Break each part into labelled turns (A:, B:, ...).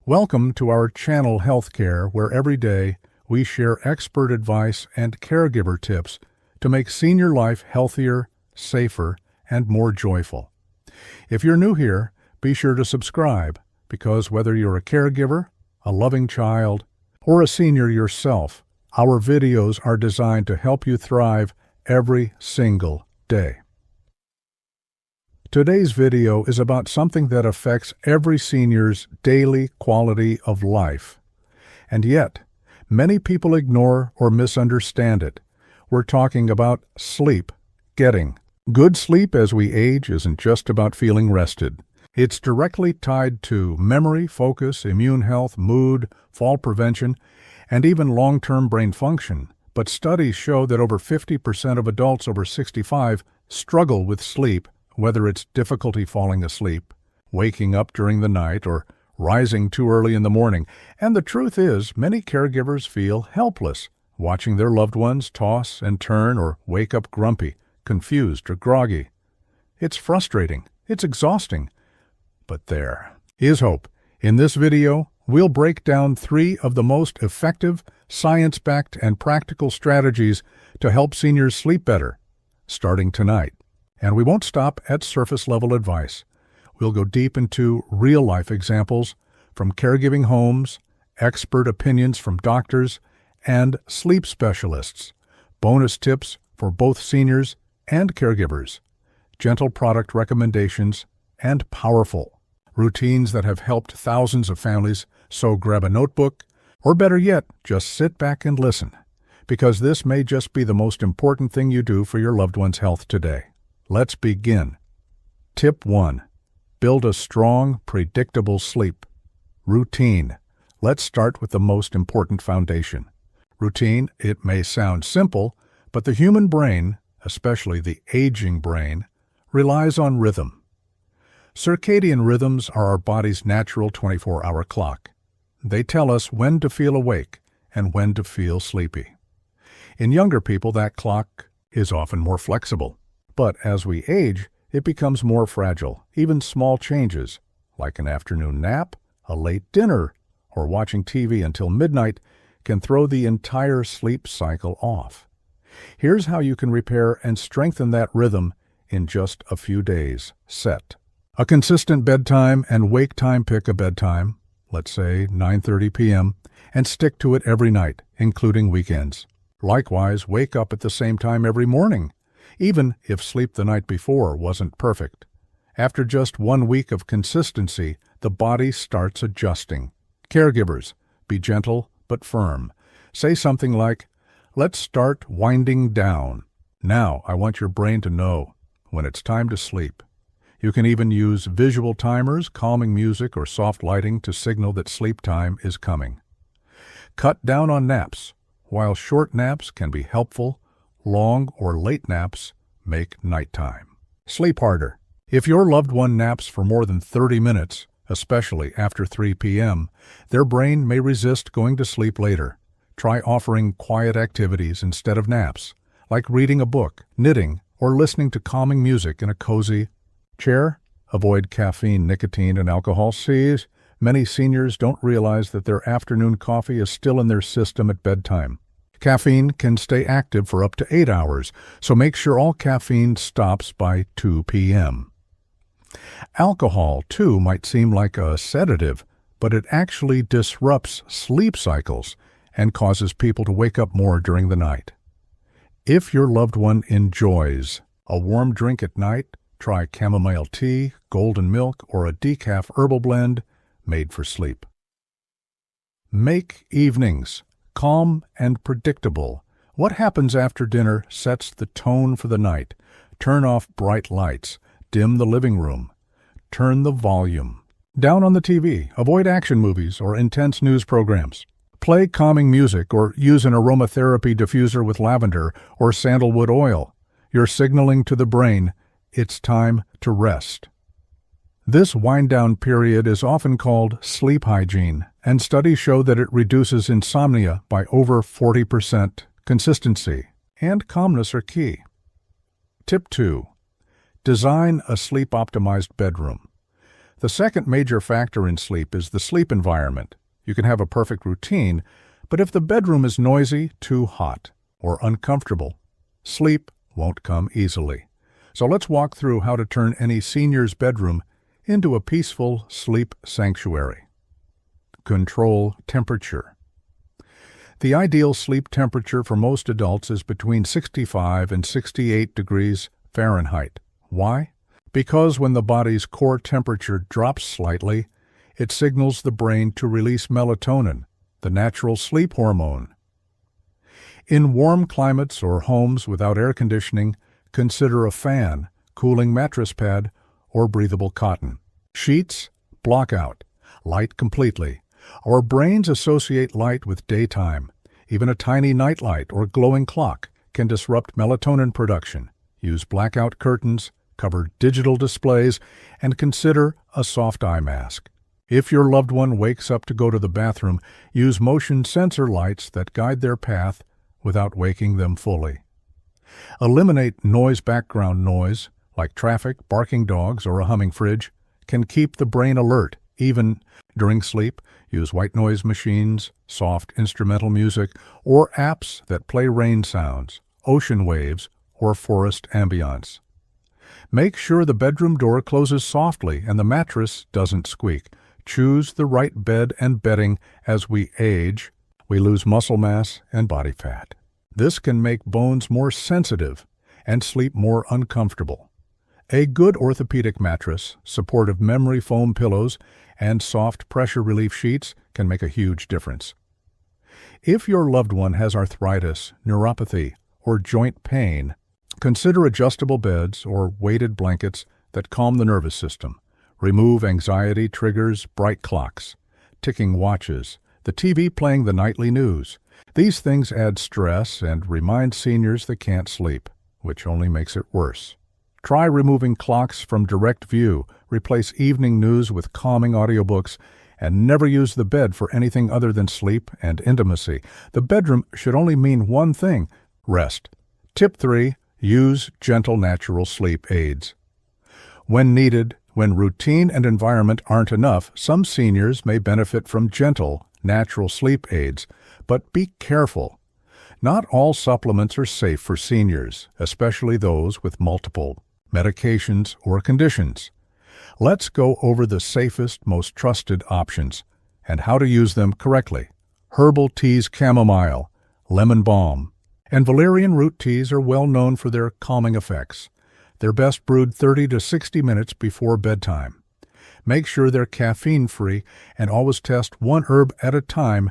A: Welcome to our channel Healthcare, where every day we share expert advice and caregiver tips to make senior life healthier, safer, and more joyful. If you're new here, be sure to subscribe, because whether you're a caregiver, a loving child, or a senior yourself, our videos are designed to help you thrive every single day. Today's video is about something that affects every senior's daily quality of life. And yet, many people ignore or misunderstand it. We're talking about sleep. Getting good sleep as we age isn't just about feeling rested. It's directly tied to memory, focus, immune health, mood, fall prevention, and even long-term brain function. But studies show that over 50% of adults over 65 struggle with sleep, whether it's difficulty falling asleep, waking up during the night, or rising too early in the morning. And the truth is, many caregivers feel helpless, watching their loved ones toss and turn or wake up grumpy, confused, or groggy. It's frustrating. It's exhausting. But there is hope. In this video, we'll break down 3 of the most effective, science-backed, and practical strategies to help seniors sleep better, starting tonight. And we won't stop at surface-level advice. We'll go deep into real-life examples from caregiving homes, expert opinions from doctors, and sleep specialists, bonus tips for both seniors and caregivers, gentle product recommendations, and powerful routines that have helped thousands of families. So grab a notebook, or better yet, just sit back and listen, because this may just be the most important thing you do for your loved one's health today. Let's begin. Tip 1. Build a strong, predictable sleep. Routine. Let's start with the most important foundation. Routine, it may sound simple, but the human brain, especially the aging brain, relies on rhythm. Circadian rhythms are our body's natural 24-hour clock. They tell us when to feel awake and when to feel sleepy. In younger people, that clock is often more flexible. But as we age, it becomes more fragile. Even small changes, like an afternoon nap, a late dinner, or watching TV until midnight, can throw the entire sleep cycle off. Here's how you can repair and strengthen that rhythm in just a few days. Set a consistent bedtime and wake time. Pick a bedtime, let's say 9:30 p.m., and stick to it every night, including weekends. Likewise, wake up at the same time every morning, even if sleep the night before wasn't perfect. After just 1 week of consistency, the body starts adjusting. Caregivers, be gentle but firm. Say something like, "Let's start winding down. Now I want your brain to know when it's time to sleep." You can even use visual timers, calming music, or soft lighting to signal that sleep time is coming. Cut down on naps. While short naps can be helpful, long or late naps make nighttime. Sleep harder. If your loved one naps for more than 30 minutes, especially after 3 p.m., their brain may resist going to sleep later. Try offering quiet activities instead of naps, like reading a book, knitting, or listening to calming music in a cozy chair. Avoid caffeine, nicotine, and alcohol. Many seniors don't realize that their afternoon coffee is still in their system at bedtime. Caffeine can stay active for up to 8 hours, so make sure all caffeine stops by 2 p.m. Alcohol, too, might seem like a sedative, but it actually disrupts sleep cycles and causes people to wake up more during the night. If your loved one enjoys a warm drink at night, try chamomile tea, golden milk, or a decaf herbal blend made for sleep. Make evenings calm and predictable. What happens after dinner sets the tone for the night. Turn off bright lights. Dim the living room. Turn the volume down on the TV. Avoid action movies or intense news programs. Play calming music or use an aromatherapy diffuser with lavender or sandalwood oil. You're signaling to the brain, it's time to rest. This wind-down period is often called sleep hygiene, and studies show that it reduces insomnia by over 40%. Consistency and calmness are key. Tip 2. Design a sleep-optimized bedroom. The second major factor in sleep is the sleep environment. You can have a perfect routine, but if the bedroom is noisy, too hot, or uncomfortable, sleep won't come easily. So let's walk through how to turn any senior's bedroom into a peaceful sleep sanctuary. Control temperature. The ideal sleep temperature for most adults is between 65 and 68 degrees Fahrenheit. Why? Because when the body's core temperature drops slightly, it signals the brain to release melatonin, the natural sleep hormone. In warm climates or homes without air conditioning, consider a fan, cooling mattress pad, or breathable cotton. Sheets, block out. Light completely. Our brains associate light with daytime. Even a tiny nightlight or glowing clock can disrupt melatonin production. Use blackout curtains, cover digital displays, and consider a soft eye mask. If your loved one wakes up to go to the bathroom, use motion sensor lights that guide their path without waking them fully. Eliminate background noise, like traffic, barking dogs, or a humming fridge, can keep the brain alert, even during sleep. Use white noise machines, soft instrumental music, or apps that play rain sounds, ocean waves, or forest ambience. Make sure the bedroom door closes softly and the mattress doesn't squeak. Choose the right bed and bedding. As we age, we lose muscle mass and body fat. This can make bones more sensitive and sleep more uncomfortable. A good orthopedic mattress, supportive memory foam pillows, and soft pressure relief sheets can make a huge difference. If your loved one has arthritis, neuropathy, or joint pain, consider adjustable beds or weighted blankets that calm the nervous system. Remove anxiety triggers, bright clocks, ticking watches, the TV playing the nightly news. These things add stress and remind seniors they can't sleep, which only makes it worse. Try removing clocks from direct view, replace evening news with calming audiobooks, and never use the bed for anything other than sleep and intimacy. The bedroom should only mean one thing: rest. Tip 3. Use gentle natural sleep aids. When needed, when routine and environment aren't enough, some seniors may benefit from gentle, natural sleep aids, but be careful. Not all supplements are safe for seniors, especially those with multiple medications or conditions. Let's go over the safest, most trusted options and how to use them correctly. Herbal teas, chamomile, lemon balm, and valerian root teas are well known for their calming effects. They're best brewed 30 to 60 minutes before bedtime. Make sure they're caffeine-free and always test one herb at a time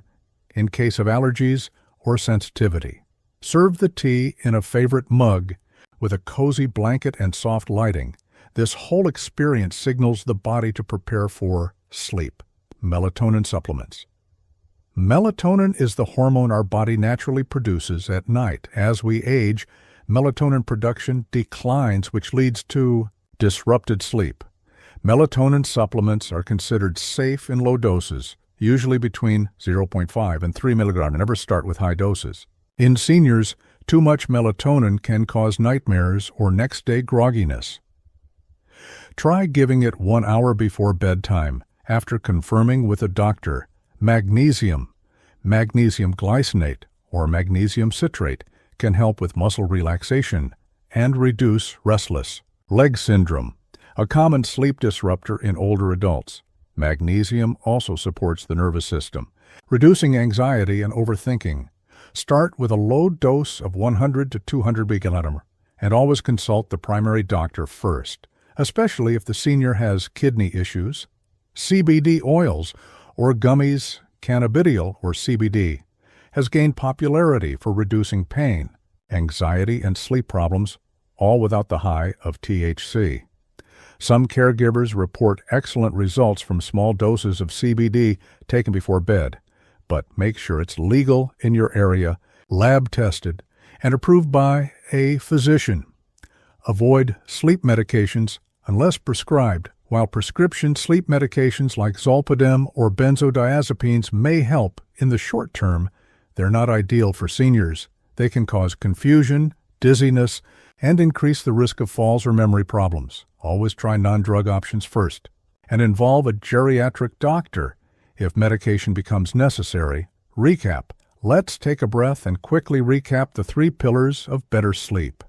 A: in case of allergies or sensitivity. Serve the tea in a favorite mug with a cozy blanket and soft lighting. This whole experience signals the body to prepare for sleep. Melatonin supplements. Melatonin is the hormone our body naturally produces at night. As we age, melatonin production declines, which leads to disrupted sleep. Melatonin supplements are considered safe in low doses, usually between 0.5 and 3 mg. Never start with high doses. In seniors, too much melatonin can cause nightmares or next-day grogginess. Try giving it 1 hour before bedtime, after confirming with a doctor. Magnesium glycinate, or magnesium citrate can help with muscle relaxation and reduce restless leg syndrome, a common sleep disruptor in older adults. Magnesium also supports the nervous system, reducing anxiety and overthinking. Start with a low dose of 100 to 200 mg and always consult the primary doctor first, especially if the senior has kidney issues. CBD oils or gummies, cannabidiol or CBD, has gained popularity for reducing pain, anxiety, and sleep problems, all without the high of THC. Some caregivers report excellent results from small doses of CBD taken before bed, but make sure it's legal in your area, lab-tested, and approved by a physician. Avoid sleep medications unless prescribed. While prescription sleep medications like zolpidem or benzodiazepines may help in the short term, they're not ideal for seniors. They can cause confusion, dizziness, and increase the risk of falls or memory problems. Always try non-drug options first. and involve a geriatric doctor if medication becomes necessary. Recap. Let's take a breath and quickly recap the 3 pillars of better sleep.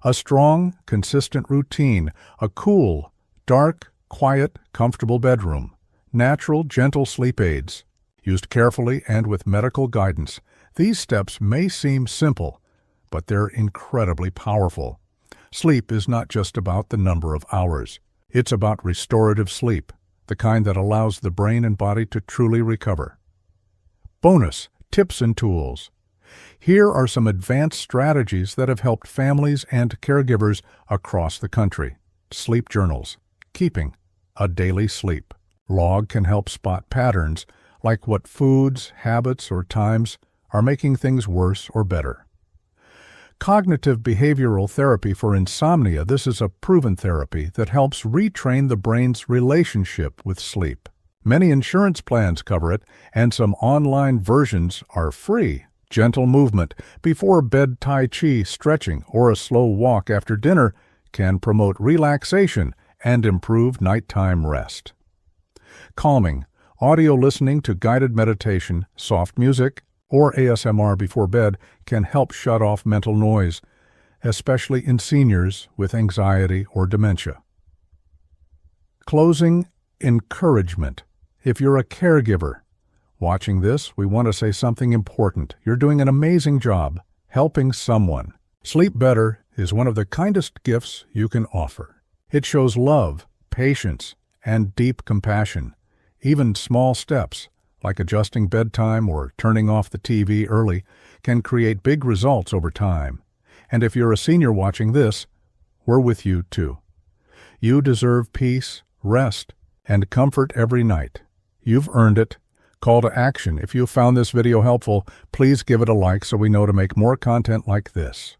A: A strong, consistent routine, a cool, dark, quiet, comfortable bedroom, natural, gentle sleep aids, used carefully and with medical guidance. These steps may seem simple, but they're incredibly powerful. Sleep is not just about the number of hours. It's about restorative sleep, the kind that allows the brain and body to truly recover. Bonus, tips and tools. Here are some advanced strategies that have helped families and caregivers across the country. Sleep journals. Keeping a daily sleep log can help spot patterns, like what foods, habits, or times are making things worse or better. Cognitive behavioral therapy for insomnia. This is a proven therapy that helps retrain the brain's relationship with sleep. Many insurance plans cover it, and some online versions are free. Gentle movement before bed, tai chi, stretching, or a slow walk after dinner can promote relaxation and improve nighttime rest. Calming. Audio listening to guided meditation, soft music, or ASMR before bed can help shut off mental noise, especially in seniors with anxiety or dementia. Closing. Encouragement. If you're a caregiver watching this, we want to say something important. You're doing an amazing job helping someone. Sleep better is one of the kindest gifts you can offer. It shows love, patience, and deep compassion. Even small steps, like adjusting bedtime or turning off the TV early, can create big results over time. And if you're a senior watching this, we're with you too. You deserve peace, rest, and comfort every night. You've earned it. Call to action. If you found this video helpful, please give it a like so we know to make more content like this.